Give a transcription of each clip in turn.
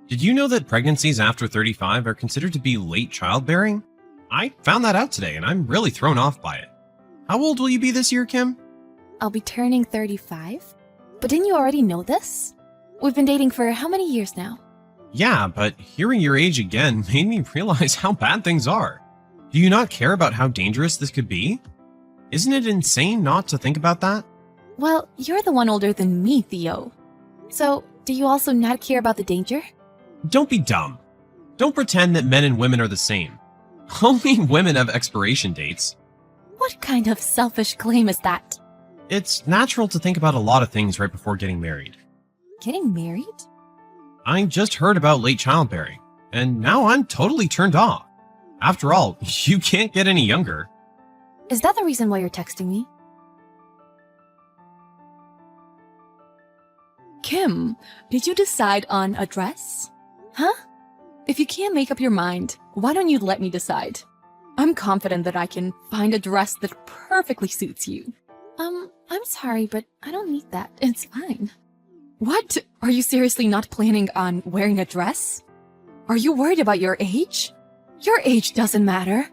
Did you know that pregnancies after 35 are considered to be late childbearing? I found that out today and I'm really thrown off by it. How old will you be this year, Kim? I'll be turning 35. But didn't you already know this? We've been dating for how many years now? Yeah, but hearing your age again made me realize how bad things are. Do you not care about how dangerous this could be? Isn't it insane not to think about that? Well, you're the one older than me, Theo. So, do you also not care about the danger? Don't be dumb. Don't pretend that men and women are the same. Only women have expiration dates. What kind of selfish claim is that? It's natural to think about a lot of things right before getting married. Getting married? I just heard about late childbearing, and now I'm totally turned off. After all, you can't get any younger. Is that the reason why you're texting me? Kim, did you decide on a dress? Huh? If you can't make up your mind, why don't you let me decide? I'm confident that I can find a dress that perfectly suits you. I'm sorry, but I don't need that. It's fine. What? Are you seriously not planning on wearing a dress? Are you worried about your age? Your age doesn't matter.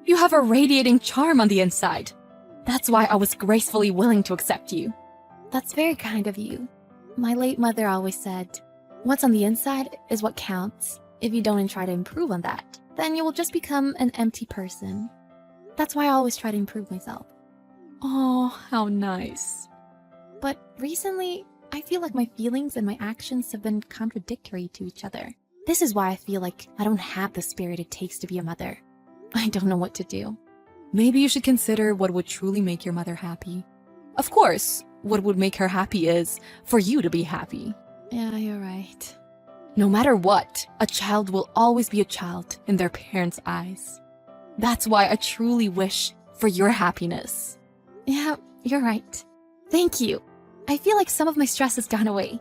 You have a radiating charm on the inside. That's why I was gracefully willing to accept you. That's very kind of you. My late mother always said, what's on the inside is what counts. If you don't try to improve on that, then you will just become an empty person. That's why I always try to improve myself. Oh, how nice. But recently, I feel like my feelings and my actions have been contradictory to each other. This is why I feel like I don't have the spirit it takes to be a mother. I don't know what to do. Maybe you should consider what would truly make your mother happy. Of course, what would make her happy is for you to be happy. Yeah, you're right. No matter what, a child will always be a child in their parents' eyes. That's why I truly wish for your happiness. Yeah, you're right. Thank you. I feel like some of my stress has gone away.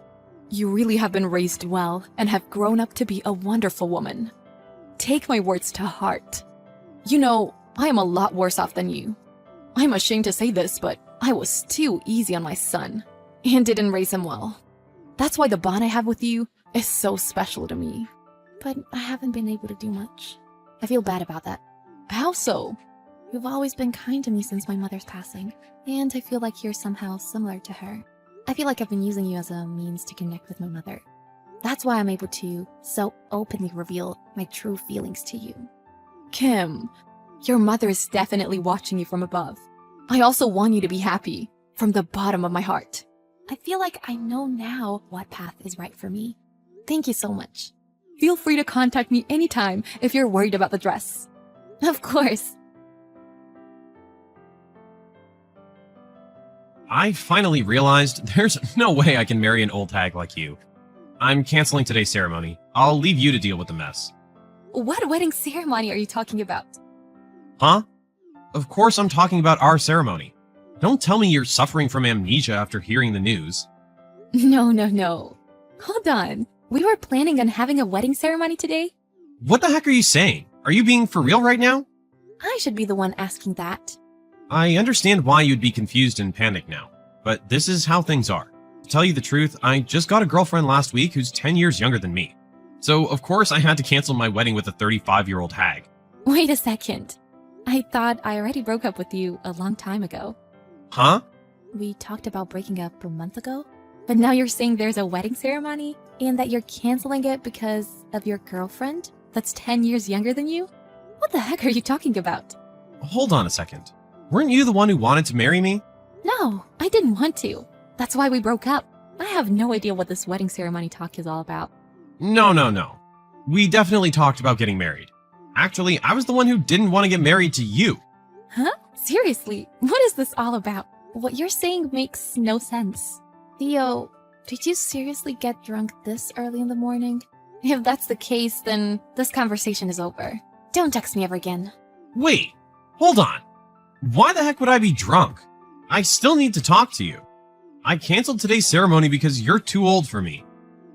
You really have been raised well and have grown up to be a wonderful woman. Take my words to heart. You know, I am a lot worse off than you. I'm ashamed to say this, but I was too easy on my son and didn't raise him well. That's why the bond I have with you is so special to me. But I haven't been able to do much. I feel bad about that. How so? You've always been kind to me since my mother's passing, and I feel like you're somehow similar to her. I feel like I've been using you as a means to connect with my mother. That's why I'm able to so openly reveal my true feelings to you. Kim, your mother is definitely watching you from above. I also want you to be happy, from the bottom of my heart. I feel like I know now what path is right for me. Thank you so much. Feel free to contact me anytime if you're worried about the dress. Of course. I finally realized there's no way I can marry an old hag like you. I'm canceling today's ceremony. I'll leave you to deal with the mess. What wedding ceremony are you talking about? Huh? Of course I'm talking about our ceremony. Don't tell me you're suffering from amnesia after hearing the news. No. Hold on. We were planning on having a wedding ceremony today? What the heck are you saying? Are you being for real right now? I should be the one asking that. I understand why you'd be confused and panicked now, but this is how things are. To tell you the truth, I just got a girlfriend last week who's 10 years younger than me. So, of course, I had to cancel my wedding with a 35-year-old hag. Wait a second. I thought I already broke up with you a long time ago. Huh? We talked about breaking up a month ago, but now you're saying there's a wedding ceremony and that you're canceling it because of your girlfriend that's 10 years younger than you? What the heck are you talking about? Hold on a second. Weren't you the one who wanted to marry me? No, I didn't want to. That's why we broke up. I have no idea what this wedding ceremony talk is all about. No. We definitely talked about getting married. Actually, I was the one who didn't want to get married to you. Huh? Seriously, what is this all about? What you're saying makes no sense. Theo, did you seriously get drunk this early in the morning? If that's the case, then this conversation is over. Don't text me ever again. Wait, hold on. Why the heck would I be drunk? I still need to talk to you. I canceled today's ceremony because you're too old for me.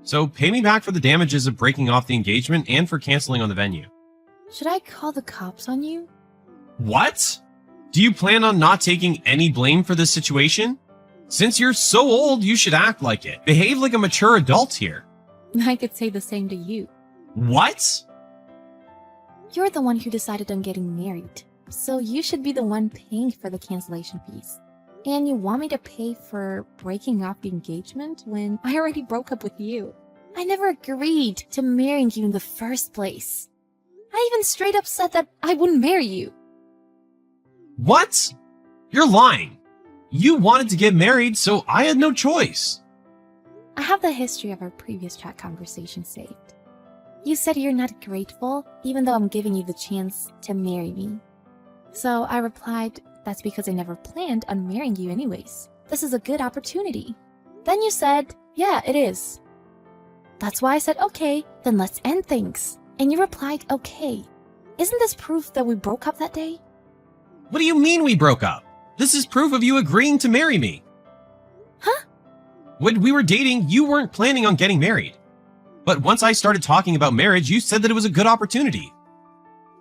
So pay me back for the damages of breaking off the engagement and for canceling on the venue. Should I call the cops on you? What? Do you plan on not taking any blame for this situation? Since you're so old, you should act like it. Behave like a mature adult here. I could say the same to you. What? You're the one who decided on getting married, so you should be the one paying for the cancellation fees. And you want me to pay for breaking off the engagement when I already broke up with you? I never agreed to marrying you in the first place. I even straight up said that I wouldn't marry you. What? You're lying. You wanted to get married, so I had no choice. I have the history of our previous chat conversation saved. You said you're not grateful, even though I'm giving you the chance to marry me. So I replied, that's because I never planned on marrying you anyways. This is a good opportunity. Then you said, yeah, it is. That's why I said, okay, then let's end things. And you replied, okay. Isn't this proof that we broke up that day? What do you mean we broke up? This is proof of you agreeing to marry me. Huh? When we were dating, you weren't planning on getting married. But once I started talking about marriage, you said that it was a good opportunity.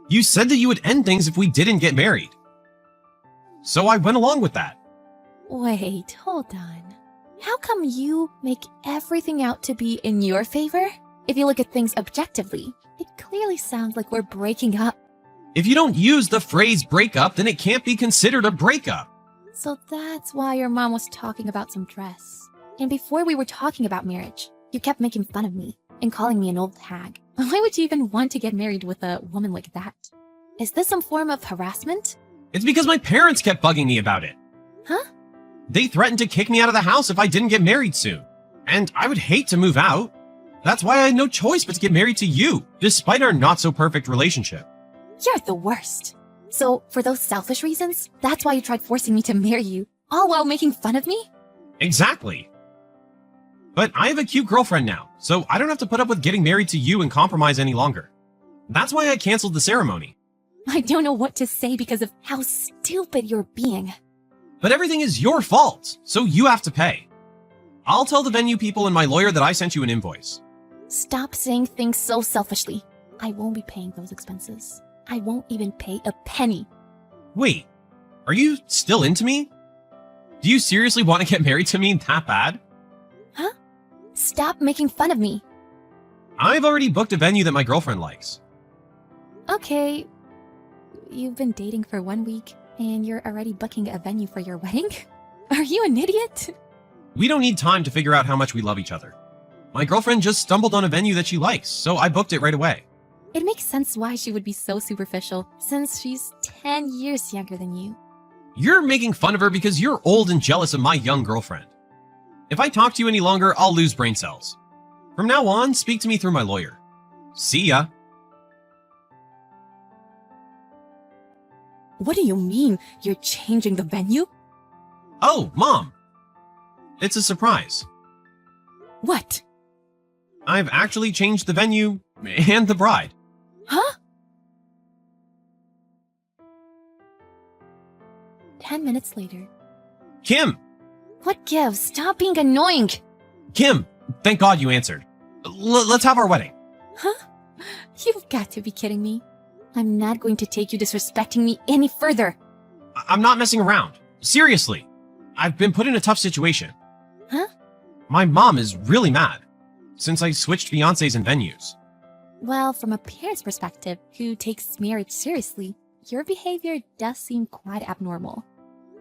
You said that you would end things if we didn't get married. So I went along with that. Wait, hold on. How come you make everything out to be in your favor? If you look at things objectively, it clearly sounds like we're breaking up. If you don't use the phrase breakup, then it can't be considered a breakup. So that's why your mom was talking about some dress. And before we were talking about marriage, you kept making fun of me and calling me an old hag. Why would you even want to get married with a woman like that? Is this some form of harassment? It's because my parents kept bugging me about it. Huh? They threatened to kick me out of the house if I didn't get married soon. And I would hate to move out. That's why I had no choice but to get married to you, despite our not-so-perfect relationship. You're the worst. So, for those selfish reasons, that's why you tried forcing me to marry you, all while making fun of me? Exactly. But I have a cute girlfriend now, so I don't have to put up with getting married to you and compromise any longer. That's why I canceled the ceremony. I don't know what to say because of how stupid you're being. But everything is your fault, so you have to pay. I'll tell the venue people and my lawyer that I sent you an invoice. Stop saying things so selfishly. I won't be paying those expenses. I won't even pay a penny. Wait, are you still into me? Do you seriously want to get married to me that bad? Huh? Stop making fun of me. I've already booked a venue that my girlfriend likes. Okay. You've been dating for 1 week, and you're already booking a venue for your wedding? Are you an idiot? We don't need time to figure out how much we love each other. My girlfriend just stumbled on a venue that she likes, so I booked it right away. It makes sense why she would be so superficial, since she's 10 years younger than you. You're making fun of her because you're old and jealous of my young girlfriend. If I talk to you any longer, I'll lose brain cells. From now on, speak to me through my lawyer. See ya. What do you mean you're changing the venue? Oh, Mom. It's a surprise. What? I've actually changed the venue and the bride. Huh? 10 minutes later. Kim! What gives? Stop being annoying! Kim! Thank God you answered. Let's have our wedding. Huh? You've got to be kidding me. I'm not going to take you disrespecting me any further. I'm not messing around. Seriously. I've been put in a tough situation. Huh? My mom is really mad since I switched fiancés and venues. Well, from a parent's perspective who takes marriage seriously, your behavior does seem quite abnormal.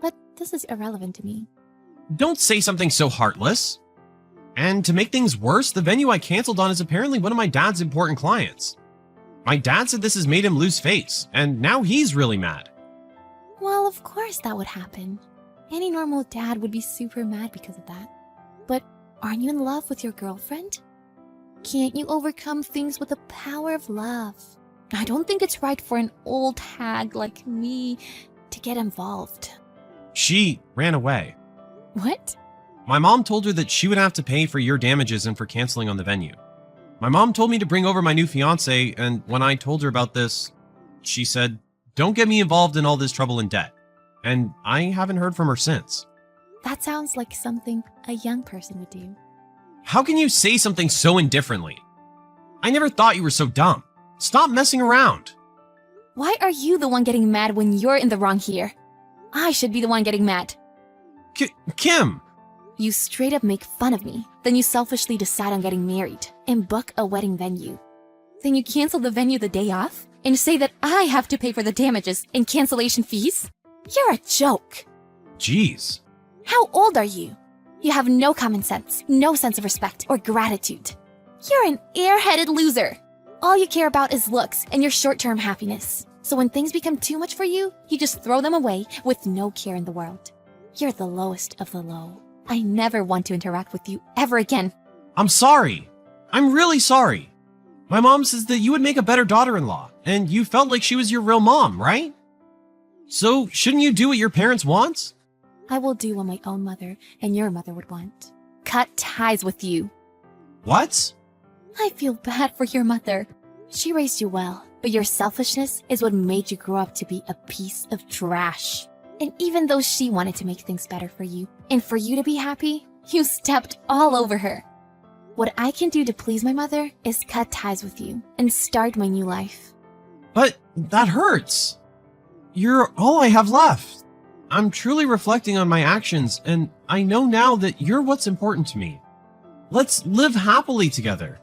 But this is irrelevant to me. Don't say something so heartless. And to make things worse, the venue I canceled on is apparently one of my dad's important clients. My dad said this has made him lose face, and now he's really mad. Well, of course that would happen. Any normal dad would be super mad because of that. But aren't you in love with your girlfriend? Can't you overcome things with the power of love? I don't think it's right for an old hag like me to get involved. She ran away. What? My mom told her that she would have to pay for your damages and for canceling on the venue. My mom told me to bring over my new fiancé, and when I told her about this, she said, "Don't get me involved in all this trouble and debt." And I haven't heard from her since. That sounds like something a young person would do. How can you say something so indifferently? I never thought you were so dumb. Stop messing around. Why are you the one getting mad when you're in the wrong here? I should be the one getting mad. Kim! You straight up make fun of me, then you selfishly decide on getting married. and book a wedding venue. Then you cancel the venue the day off and say that I have to pay for the damages and cancellation fees? You're a joke. Jeez. How old are you? You have no common sense, no sense of respect or gratitude. You're an airheaded loser. All you care about is looks and your short-term happiness. So when things become too much for you, you just throw them away with no care in the world. You're the lowest of the low. I never want to interact with you ever again. I'm sorry. I'm really sorry. My mom says that you would make a better daughter-in-law, and you felt like she was your real mom, right? So shouldn't you do what your parents want? I will do what my own mother and your mother would want. Cut ties with you. What? I feel bad for your mother. She raised you well, but your selfishness is what made you grow up to be a piece of trash. And even though she wanted to make things better for you, and for you to be happy, you stepped all over her. What I can do to please my mother is cut ties with you and start my new life. But that hurts. You're all I have left. I'm truly reflecting on my actions, and I know now that you're what's important to me. Let's live happily together,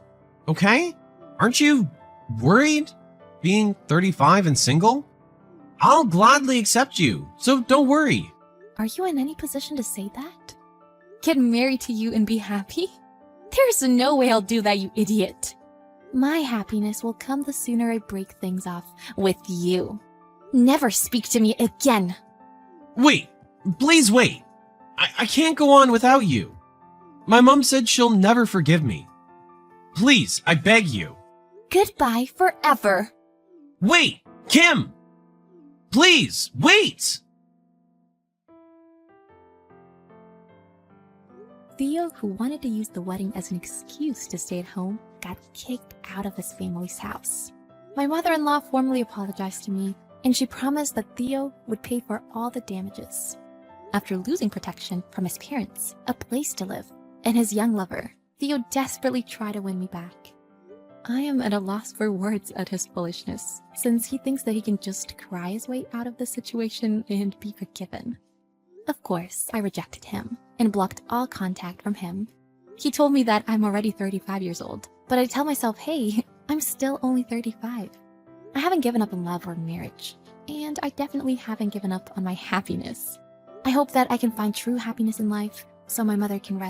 okay? Aren't you worried being 35 and single? I'll gladly accept you, so don't worry. Are you in any position to say that? Get married to you and be happy? There's no way I'll do that, you idiot. My happiness will come the sooner I break things off with you. Never speak to me again. Wait, please wait. I can't go on without you. My mom said she'll never forgive me. Please, I beg you. Goodbye forever. Wait, Kim! Please, wait! Theo, who wanted to use the wedding as an excuse to stay at home, got kicked out of his family's house. My mother-in-law formally apologized to me, and she promised that Theo would pay for all the damages. After losing protection from his parents, a place to live, and his young lover, Theo desperately tried to win me back. I am at a loss for words at his foolishness, since he thinks that he can just cry his way out of the situation and be forgiven. Of course, I rejected him and blocked all contact from him. He told me that I'm already 35 years old, but I tell myself, hey, I'm still only 35. I haven't given up on love or marriage, and I definitely haven't given up on my happiness. I hope that I can find true happiness in life so my mother can rest